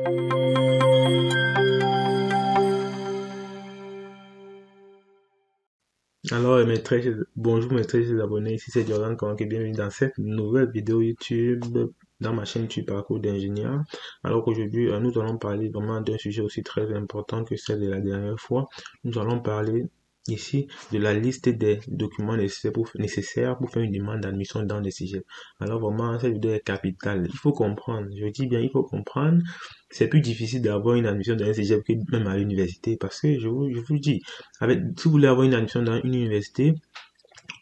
Alors, bonjour mes très chers abonnés, ici c'est Jordan Kwank et bienvenue dans cette nouvelle vidéo YouTube dans ma chaîne YouTube Parcours d'ingénieur. Alors qu'aujourd'hui, nous allons parler vraiment d'un sujet aussi très important que celle de la dernière fois. Nous allons parler ici de la liste des documents nécessaires pour faire une demande d'admission dans les cégeps. Alors vraiment, cette vidéo est capitale. Il faut comprendre, je dis bien, il faut comprendre. C'est plus difficile d'avoir une admission dans un cégep que même à l'université parce que je vous dis, si vous voulez avoir une admission dans une université,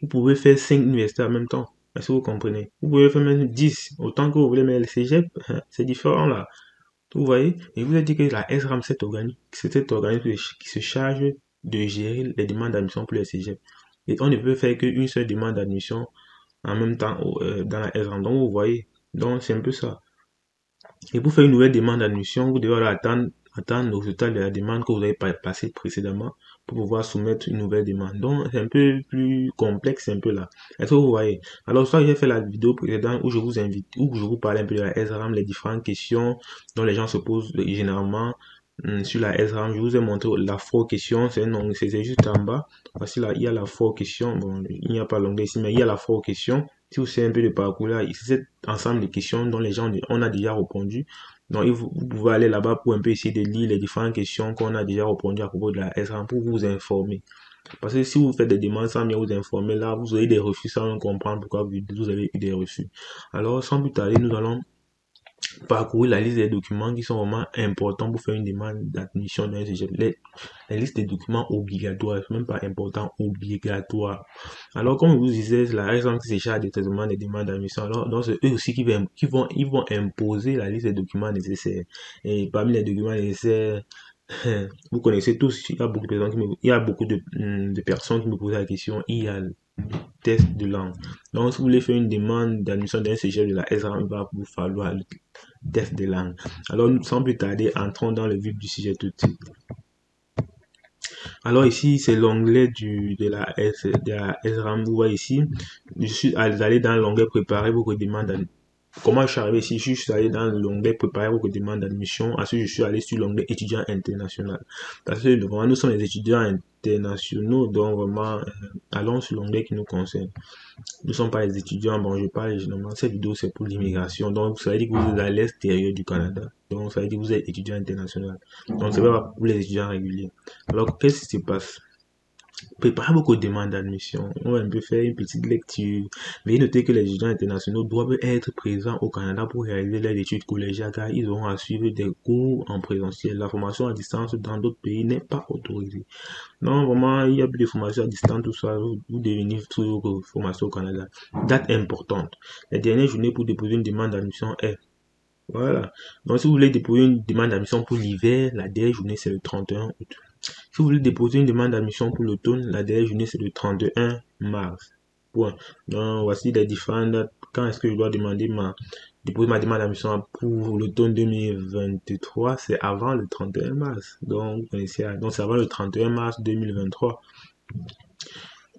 vous pouvez faire 5 universités en même temps. Est-ce que vous comprenez? Vous pouvez faire même 10. Autant que vous voulez, mais le cégep, c'est différent là. Vous voyez? Et vous avez dit que la SRAM, c'est cet organisme qui se charge de gérer les demandes d'admission pour les cégep. Et on ne peut faire qu'une seule demande d'admission en même temps dans la SRAM. Donc vous voyez, donc c'est un peu ça. Et pour faire une nouvelle demande d'admission, vous devez attendre le résultat de la demande que vous avez passée précédemment pour pouvoir soumettre une nouvelle demande. Donc, c'est un peu plus complexe, un peu là. Est-ce que vous voyez? Alors, ça, j'ai fait la vidéo précédente où je vous invite, où je vous parlais un peu de la SRAM, les différentes questions dont les gens se posent généralement sur la SRAM. Je vous ai montré la four question, c'est juste en bas. Voici là, il y a la four question. Bon, il n'y a pas l'onglet ici, mais il y a la four question. Si vous savez un peu de parcours là, c'est cet ensemble de questions dont les gens on a déjà répondu. Donc vous pouvez aller là-bas pour un peu essayer de lire les différentes questions qu'on a déjà répondu à propos de la SRAM pour vous informer. Parce que si vous faites des demandes sans bien vous informer, là, vous aurez des refus sans comprendre pourquoi vous avez eu des refus. Alors, sans plus tarder, nous allons parcourir la liste des documents qui sont vraiment importants pour faire une demande d'admission dans un cégep. La liste des documents obligatoires, c'est même pas important, obligatoire. Alors, comme je vous disais, la raison qui se charge des traitements des demandes d'admission, alors, donc c'est eux aussi ils vont imposer la liste des documents nécessaires. Et parmi les documents nécessaires, vous connaissez tous, il y a beaucoup de personnes de personnes qui me posent la question, il y a le test de langue. Donc, si vous voulez faire une demande d'admission d'un cégep de la SRAM, il va vous falloir le test de langue. Alors, sans plus tarder, entrons dans le vif du sujet tout de suite. Alors ici, c'est l'onglet de la SRAM. Vous voyez ici, je suis allé dans l'onglet préparer vos demandes. Comment je suis arrivé ici? Je suis allé dans l'onglet préparer vos demandes d'admission. Ensuite, je suis allé sur l'onglet étudiant international. Parce que vraiment, nous sommes les étudiants internationaux, donc vraiment, allons sur l'onglet qui nous concerne. Nous ne sommes pas les étudiants. Bon, je parle généralement. Cette vidéo, c'est pour l'immigration. Donc, ça veut dire que vous êtes à l'extérieur du Canada. Donc, ça veut dire que vous êtes étudiant international. Donc, c'est pas pour les étudiants réguliers. Alors, qu'est-ce qui se passe? Préparez vos demandes d'admission. On va un peu faire une petite lecture. Veuillez noter que les étudiants internationaux doivent être présents au Canada pour réaliser leurs études collégiales car ils auront à suivre des cours en présentiel. La formation à distance dans d'autres pays n'est pas autorisée. Non, vraiment, il y a plus de formation à distance, tout ça. Vous devez venir sur vos formations au Canada. Date importante. La dernière journée pour déposer une demande d'admission est. Voilà. Donc, si vous voulez déposer une demande d'admission pour l'hiver, la dernière journée, c'est le 31 août. Si vous voulez déposer une demande d'admission pour l'automne, la dernière journée, c'est le 31 mars. Point. Donc, voici les différentes dates. Quand est-ce que je dois déposer ma demande d'admission pour l'automne 2023? C'est avant le 31 mars. Donc, c'est avant le 31 mars 2023.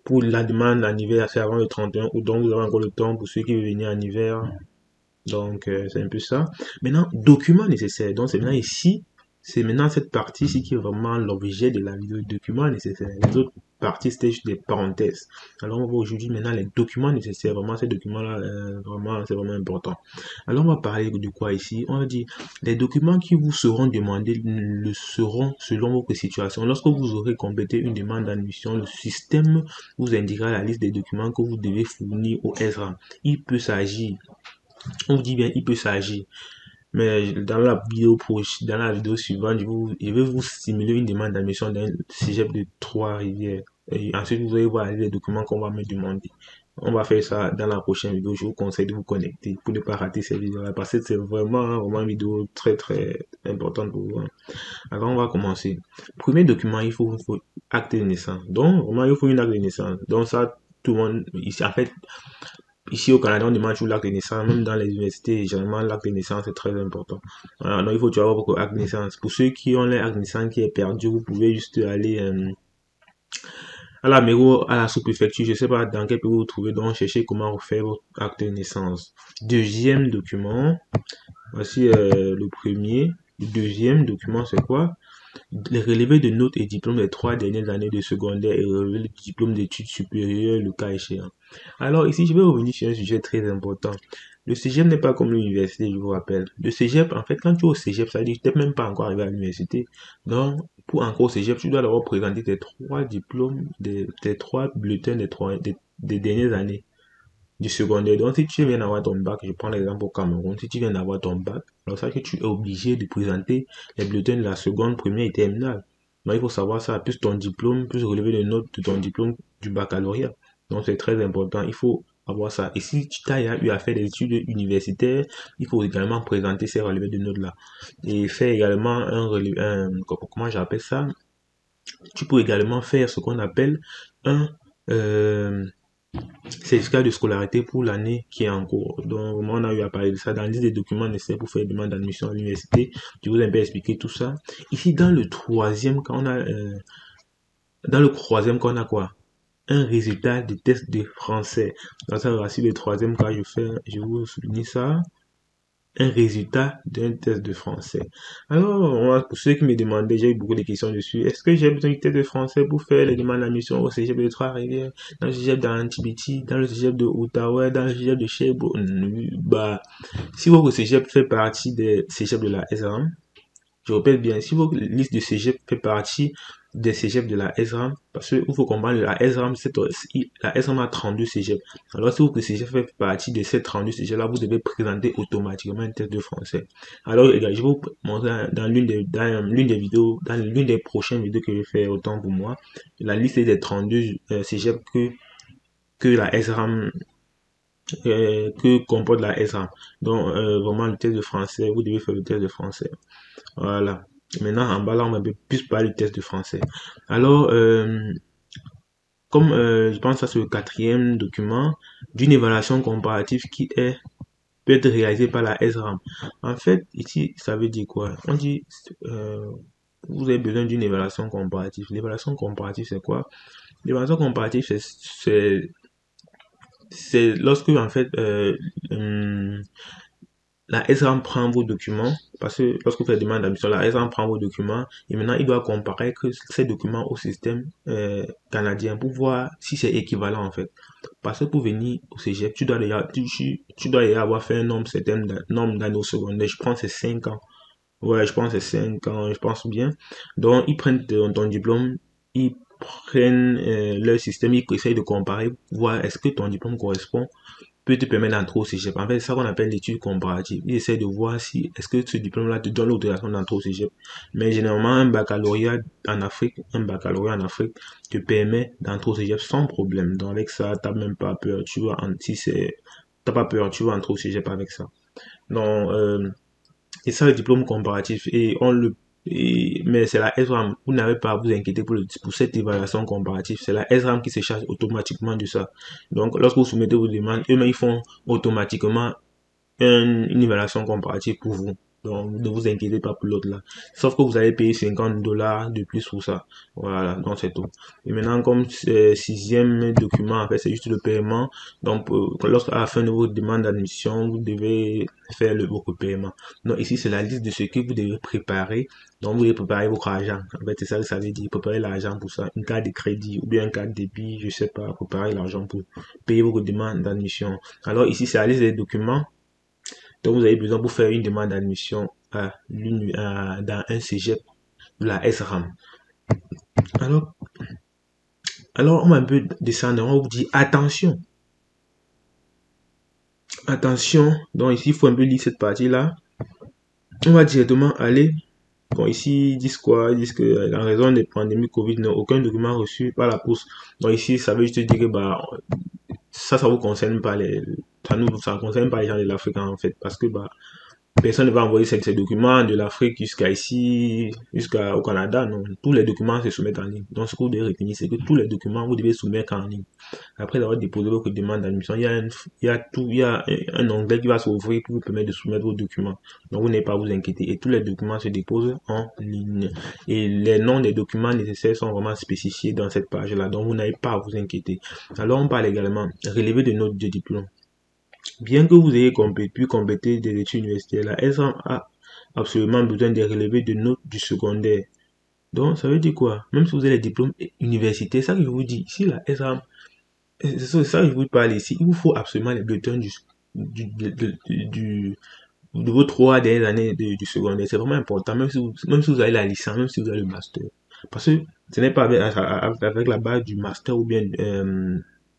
Pour la demande en hiver, c'est avant le 31 août. Donc, vous avez encore le temps pour ceux qui veulent venir en hiver. Donc, c'est un peu ça. Maintenant, documents nécessaires. Donc, c'est maintenant ici, c'est maintenant cette partie ici qui est vraiment l'objet de la vidéo, documents nécessaires. Les autres parties, c'était juste des parenthèses. Alors, on va aujourd'hui maintenant les documents nécessaires. Vraiment, ces documents-là, vraiment, c'est vraiment important. Alors, on va parler de quoi ici? On va dire, les documents qui vous seront demandés le seront selon votre situation. Lorsque vous aurez complété une demande d'admission, le système vous indiquera la liste des documents que vous devez fournir au SRAM. Il peut s'agir on vous dit bien, il peut s'agir. Mais dans la vidéo suivante, je vais vous simuler une demande d'admission d'un cégep de Trois-Rivières. Et ensuite, vous allez voir les documents qu'on va me demander. On va faire ça dans la prochaine vidéo. Je vous conseille de vous connecter pour ne pas rater cette vidéo-là parce que c'est vraiment une vidéo très très importante pour vous. Alors, on va commencer. Premier document, il faut acte de naissance. Donc, vraiment, il faut une acte de naissance. Donc, ça, tout le monde, ici, en fait, ici au Canada, on demande toujours l'acte de naissance, même dans les universités, généralement l'acte de naissance est très important. Alors, donc il faut toujours avoir votre acte de naissance. Pour ceux qui ont l'acte de naissance qui est perdu, vous pouvez juste aller à la mairie, à la sous-préfecture, je ne sais pas dans quel pays vous vous trouvez, donc cherchez comment refaire votre acte de naissance. Deuxième document, voici le premier. Le deuxième document, c'est quoi? Les relevés de notes et diplômes des 3 dernières années de secondaire et relevé de diplôme d'études supérieures, le cas échéant. Alors ici, je vais revenir sur un sujet très important. Le cégep n'est pas comme l'université, je vous rappelle. Le cégep, en fait, quand tu es au cégep, ça veut dire que tu n'es même pas encore arrivé à l'université. Donc, pour encore au cégep, tu dois d'abord présenter tes 3 diplômes, tes 3 bulletins des dernières années du secondaire. Donc, si tu viens d'avoir ton bac, je prends l'exemple au Cameroun, si tu viens d'avoir ton bac, alors ça que tu es obligé de présenter les bulletins de la seconde, première et terminale. Donc, il faut savoir ça, plus ton diplôme, plus relever les notes de ton diplôme du baccalauréat. Donc, c'est très important, il faut avoir ça. Et si tu as eu à faire des études universitaires, il faut également présenter ces relevés de notes-là. Et faire également comment j'appelle ça? Tu peux également faire ce qu'on appelle un, euh, certificat de scolarité pour l'année qui est en cours. Donc, on a eu à parler de ça dans la liste des documents nécessaires pour faire une demande d'admission à l'université. Je vous ai un peu expliqué tout ça. Ici, dans le troisième, quand on a quoi? Un résultat de test de français. Dans ça, voici le troisième cas, je vous souligne ça. Un résultat d'un test de français. Alors, pour ceux qui me demandaient, j'ai eu beaucoup de questions dessus. Est-ce que j'ai besoin du test de français pour faire les demandes d'admission au cégep de Trois-Rivières, dans le cégep d'Antibiti, dans le cégep de Ottawa, dans le cégep de Sherbrooke? Bah, si votre cégep fait partie des cégeps de la SRAM, je répète bien, si votre liste de cégep fait partie des cégeps de la SRAM, parce qu'il faut comprendre, la SRAM a 32 cégeps. Alors, si votre cégep fait partie de ces 32 cégeps-là, vous devez présenter automatiquement un test de français. Alors, je vais vous montrer dans l'une des vidéos, dans l'une des prochaines vidéos que je vais faire autant pour moi, la liste des 32 cégeps que la SRAM que comporte la SRAM. Donc, vraiment, le test de français, vous devez faire le test de français. Voilà. Maintenant, en bas, là, on va plus parler du test de français. Alors, comme je pense que ça c'est le quatrième document d'une évaluation comparative qui peut être réalisée par la SRAM. En fait, ici, ça veut dire quoi? On dit, vous avez besoin d'une évaluation comparative. L'évaluation comparative, c'est quoi? L'évaluation comparative, c'est lorsque, en fait, la SRAM prend vos documents, parce que lorsque vous faites demande d'admission, la SRAM prend vos documents, et maintenant il doit comparer que ces documents au système canadien pour voir si c'est équivalent en fait. Parce que pour venir au cégep, tu dois déjà avoir fait un nombre d'années au secondaire. Je pense que c'est 5 ans. Ouais, je pense que c'est 5 ans, je pense bien. Donc ils prennent ton diplôme, ils prennent leur système, ils essayent de comparer, voir est-ce que ton diplôme correspond peut te permettre d'entrer au cégep. En fait, c'est ça qu'on appelle l'étude comparative. Il essaie de voir si est-ce que ce diplôme-là te donne l'autorisation d'entrer au cégep. Mais généralement, un baccalauréat en Afrique te permet d'entrer au cégep sans problème. Donc avec ça, t'as même pas peur. Tu vois, t'as pas peur, tu vas entrer au cégep avec ça. Donc, et ça, le diplôme comparatif. Mais c'est la SRAM. Vous n'avez pas à vous inquiéter pour cette évaluation comparative. C'est la SRAM qui se charge automatiquement de ça. Donc, lorsque vous soumettez vos demandes, eux-mêmes, ils font automatiquement une évaluation comparative pour vous. Donc, ne vous inquiétez pas pour l'autre là. Sauf que vous allez payer 50 $ de plus pour ça. Voilà, donc c'est tout. Et maintenant, comme sixième document, en fait, c'est juste le paiement. Donc, lorsqu'à la fin de votre demande d'admission, vous devez faire votre paiement. Donc, ici, c'est la liste de ce que vous devez préparer. Donc, vous devez préparer votre argent. En fait, c'est ça que ça veut dire. Préparer l'argent pour ça. Une carte de crédit ou bien une carte de débit, je sais pas. Préparer l'argent pour payer votre demande d'admission. Alors, ici, c'est la liste des documents donc, vous avez besoin pour faire une demande d'admission dans un cégep de la SRAM. Alors, on va un peu descendre, on vous dit attention. Attention, donc ici, il faut un peu lire cette partie-là. On va directement aller. Bon, ici, ils disent quoi? Ils disent que en raison des pandémies Covid, aucun document reçu par la poste. Donc ici, ça veut juste dire que ça vous concerne pas ça concerne pas les gens de l'Afrique en fait, parce que personne ne va envoyer ces documents de l'Afrique jusqu'à ici, jusqu'au Canada. Non, tous les documents se soumettent en ligne. Donc, ce que vous devez retenir, c'est que tous les documents, vous devez soumettre en ligne. Après avoir déposé votre demande d'admission, il y a un onglet qui va s'ouvrir pour vous permettre de soumettre vos documents. Donc, vous n'avez pas à vous inquiéter. Et tous les documents se déposent en ligne. Et les noms des documents nécessaires sont vraiment spécifiés dans cette page-là. Donc, vous n'avez pas à vous inquiéter. Alors, on parle également relevé de notes de diplôme. Bien que vous ayez pu compléter des études universitaires, la SRAM absolument besoin des relevés de notes du secondaire. Donc, ça veut dire quoi? Même si vous avez les diplômes universitaires, ça que je vous dis, ici, la SRAM, c'est ça que je vous parle ici, il vous faut absolument les bulletins du, du, de vos 3 dernières années du secondaire. C'est vraiment important, même si vous avez la licence, même si vous avez le master. Parce que ce n'est pas avec la base du master ou bien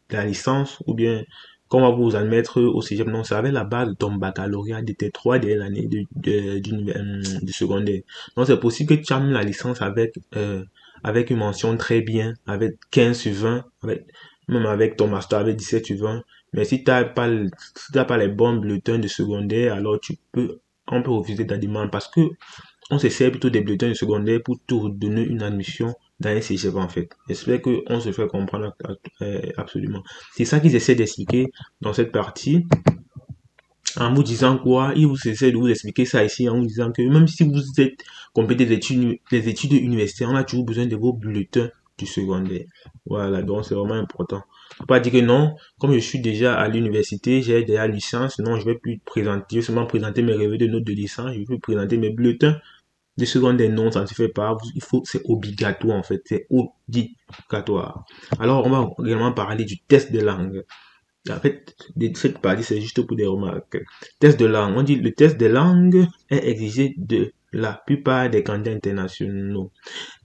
la licence ou bien qu'on va vous admettre au cégep. Non, c'est avec la base de ton baccalauréat de tes 3 dernières années du secondaire. Donc c'est possible que tu aies la licence avec une mention très bien, avec 15 sur 20, même avec ton master avec 17 sur 20. Mais si tu n'as pas, si t'as pas les bons bulletins de secondaire, alors on peut refuser ta demande parce que on se sert plutôt des bulletins de secondaire pour te donner une admission dans un cégep en fait. J'espère qu'on se fait comprendre absolument. C'est ça qu'ils essaient d'expliquer dans cette partie. En vous disant quoi, ils vous essaient de vous expliquer ça ici en vous disant que même si vous êtes complété des études universitaires, on a toujours besoin de vos bulletins du secondaire. Voilà, donc c'est vraiment important. Faut pas dire que non, comme je suis déjà à l'université, j'ai déjà la licence, non, je vais plus présenter, je vais seulement présenter mes relevés de notes de licence, je vais présenter mes bulletins de secondaire. Non, ça ne se fait pas, c'est obligatoire en fait, c'est obligatoire. Alors, on va également parler du test de langue. En fait, cette partie, c'est juste pour des remarques. Test de langue. On dit le test de langue est exigé de la plupart des candidats internationaux.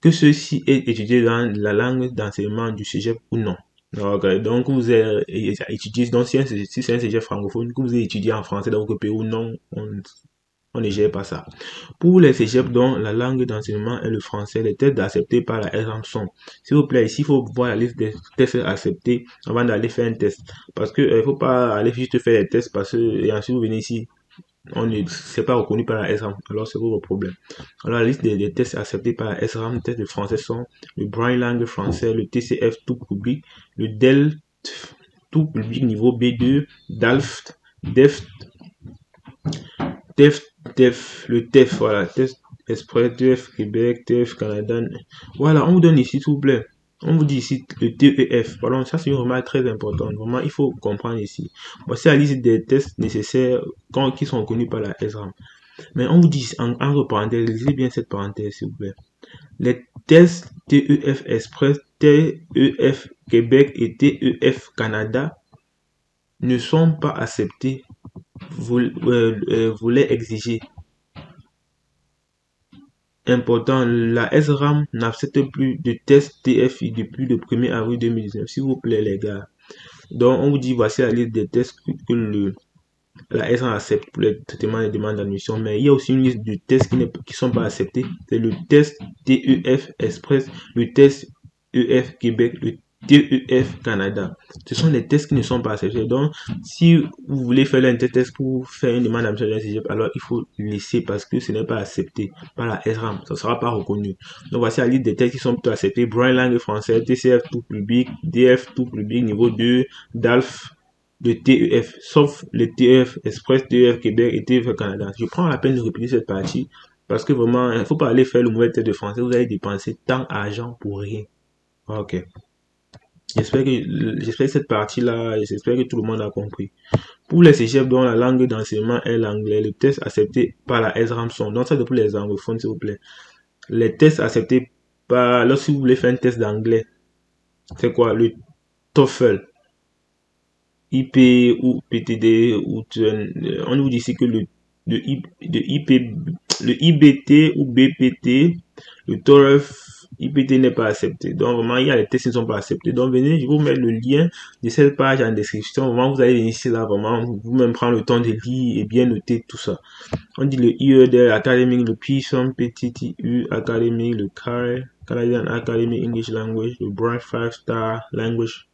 Que ceux-ci aient étudié dans la langue d'enseignement du cégep ou non. Donc, vous avez étudié, donc si c'est un cégep francophone, que vous avez étudié en français dans votre pays ou non, on ne gère pas ça. Pour les cégeps dont la langue d'enseignement est le français, les tests acceptés par la SRAM sont. S'il vous plaît, ici, il faut voir la liste des tests acceptés avant d'aller faire un test. Parce que il faut pas aller juste faire les tests parce que, et ensuite vous venez ici, c'est pas reconnu par la SRAM. Alors c'est votre problème. Alors la liste des tests acceptés par la SRAM, les tests de français sont le Braille langue français, le TCF tout public, le DELF tout public niveau B2, DALF, DEF, le TEF, voilà, test express, TEF Québec, TEF Canada. Voilà, on vous donne ici, s'il vous plaît. On vous dit ici le TEF. Pardon, ça c'est une remarque très importante. Vraiment, il faut comprendre ici. Voici la liste des tests nécessaires qui sont connus par la SRAM. Mais on vous dit entre parenthèses, lisez bien cette parenthèse, s'il vous plaît. Les tests TEF Express, TEF Québec et TEF Canada ne sont pas acceptés. Vous les exigez. Important, la SRAM n'accepte plus de tests TFI depuis le 1er avril 2019, s'il vous plaît les gars. Donc on vous dit voici la liste des tests que la SRAM accepte pour le traitement des demandes d'admission, mais il y a aussi une liste de tests qui sont pas acceptés. C'est le test TEF Express, le test EF Québec, le TEF Canada. Ce sont des tests qui ne sont pas acceptés. Donc, si vous voulez faire un test pour faire une demande d'admission d'un cégep, alors il faut laisser parce que ce n'est pas accepté par la SRAM. Ça ne sera pas reconnu. Donc, voici la liste des tests qui sont plutôt acceptés. Braille langue française, TCF tout public, DF tout public, niveau 2, DALF, de TEF, sauf le TEF Express, TEF Québec et TEF Canada. Je prends la peine de répéter cette partie parce que vraiment, il ne faut pas aller faire le mauvais test de français. Vous allez dépenser tant d'argent pour rien. Ok. J'espère que cette partie-là, j'espère que tout le monde a compris. Pour les cégeps dont la langue d'enseignement est l'anglais, les tests acceptés par la SRAM sont, donc ça c'est pour les anglophones s'il vous plaît. Les tests acceptés par, lorsque vous voulez faire un test d'anglais, c'est quoi? Le TOEFL, IP ou PTD, ou on nous dit ici que le IBT ou BPT, le TOEFL, IPT n'est pas accepté. Donc, vraiment, il y a les tests qui ne sont pas acceptés. Donc, venez, je vous mets le lien de cette page en description. Vraiment, vous allez venir ici, là, vraiment, vous-même prendre le temps de lire et bien noter tout ça. On dit le IED Academy, le Pearson PTTU Academy, le CAR, Canadian Academy English Language, le Bright 5 Star Language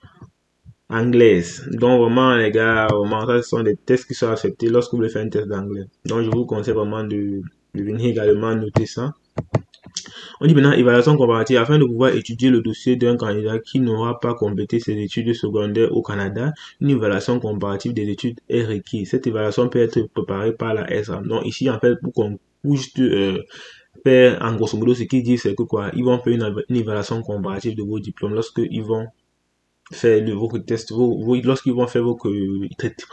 anglaise. Donc vraiment les gars, vraiment ça ce sont des tests qui sont acceptés lorsque vous voulez faire un test d'anglais. Donc je vous conseille vraiment de venir également noter ça. On dit maintenant évaluation comparative afin de pouvoir étudier le dossier d'un candidat qui n'aura pas complété ses études secondaires au Canada. Une évaluation comparative des études est requise. Cette évaluation peut être préparée par la SRAM. Donc ici en fait pour juste faire en grosso modo ce qu'ils disent c'est que quoi, ils vont faire une évaluation comparative de vos diplômes lorsque ils vont faire vos tests, lorsqu'ils vont faire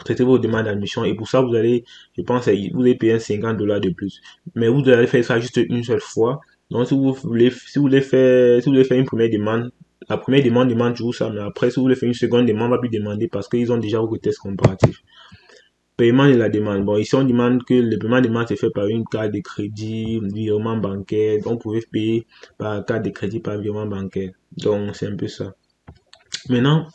traiter vos demandes d'admission. Et pour ça, vous allez, je pense, vous allez payer $50 de plus. Mais vous allez faire ça juste une seule fois. Donc, si vous voulez faire une première demande, la première demande toujours ça, mais après, si vous voulez faire une seconde demande, on va plus demander parce qu'ils ont déjà vos tests comparatifs. Paiement de la demande. Bon, ici, on demande que le paiement de demande se fait par une carte de crédit, virement bancaire. Donc, vous pouvez payer par carte de crédit, par virement bancaire. Donc, c'est un peu ça. Maintenant,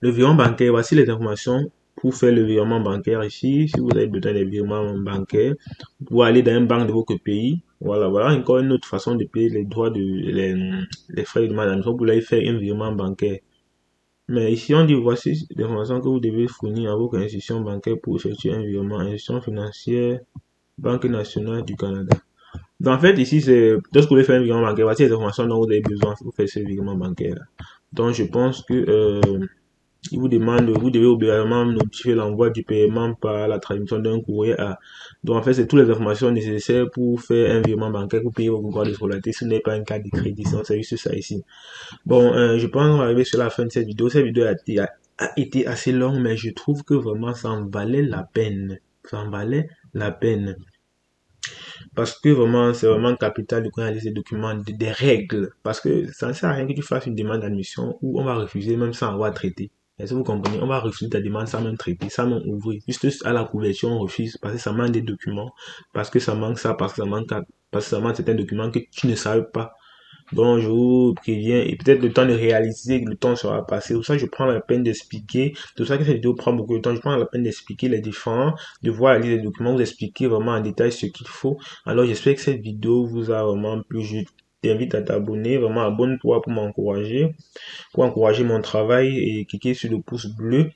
le virement bancaire, voici les informations pour faire le virement bancaire ici. Si vous avez besoin de virements bancaires, vous pouvez aller dans une banque de votre pays. Voilà encore une autre façon de payer les droits les frais de demande d'admission. Vous pouvez faire un virement bancaire. Mais ici, on dit voici les informations que vous devez fournir à votre institution bancaire pour effectuer un virement. Institution financière, Banque nationale du Canada. Donc, en fait, ici, c'est lorsque vous voulez faire un virement bancaire, voici les informations dont vous avez besoin pour faire ce virement bancaire. Donc, je pense que il vous demande, vous devez obligatoirement notifier l'envoi du paiement par la traduction d'un courrier à. Donc, en fait, c'est toutes les informations nécessaires pour faire un virement bancaire, pour payer vos droits de scolarité. Ce n'est pas un cas de crédit, c'est juste ça ici. Bon, je pense arriver sur la fin de cette vidéo. Cette vidéo a été assez longue, mais je trouve que vraiment ça en valait la peine. Ça en valait la peine. Parce que vraiment, c'est vraiment capital de connaître ces documents, des règles. Parce que ça ne sert à rien que tu fasses une demande d'admission où on va refuser même sans avoir traité. Est-ce que vous comprenez? On va refuser ta demande sans même traiter, sans même ouvrir. Juste à la couverture, on refuse parce que ça manque des documents, parce que ça manque ça, parce que ça manque certains documents que tu ne savais pas. Donc, je vous préviens, et peut-être le temps de réaliser, le temps sera passé. Pour ça, je prends la peine d'expliquer. C'est pour ça que cette vidéo prend beaucoup de temps. Je prends la peine d'expliquer les différents, de voir les documents, vous expliquer vraiment en détail ce qu'il faut. Alors, j'espère que cette vidéo vous a vraiment plu. Je t'invite à t'abonner. Vraiment, abonne-toi pour encourager mon travail et cliquer sur le pouce bleu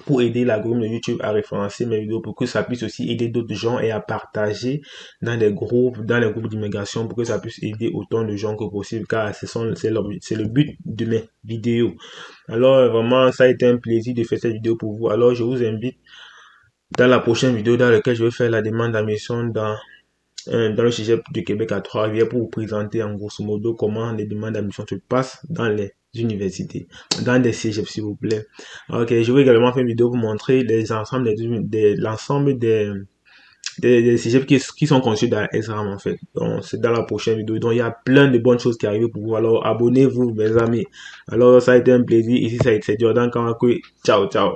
pour aider l'algorithme de YouTube à référencer mes vidéos pour que ça puisse aussi aider d'autres gens et à partager dans les groupes d'immigration pour que ça puisse aider autant de gens que possible car c'est le but de mes vidéos. Alors vraiment, ça a été un plaisir de faire cette vidéo pour vous. Alors je vous invite dans la prochaine vidéo dans laquelle je vais faire la demande d'admission dans le cégep de Québec à Trois-Rivières pour vous présenter en grosso modo comment les demandes d'admission se passent dans les universités, dans des cégeps s'il vous plaît. Ok, je vais également faire une vidéo pour montrer l'ensemble des cégeps qui sont conçus dans SRAM en fait. Donc c'est dans la prochaine vidéo. Donc il y a plein de bonnes choses qui arrivent pour vous. Alors abonnez-vous mes amis. Alors ça a été un plaisir. Ici c'est Jordan Kamakwe. Ciao ciao.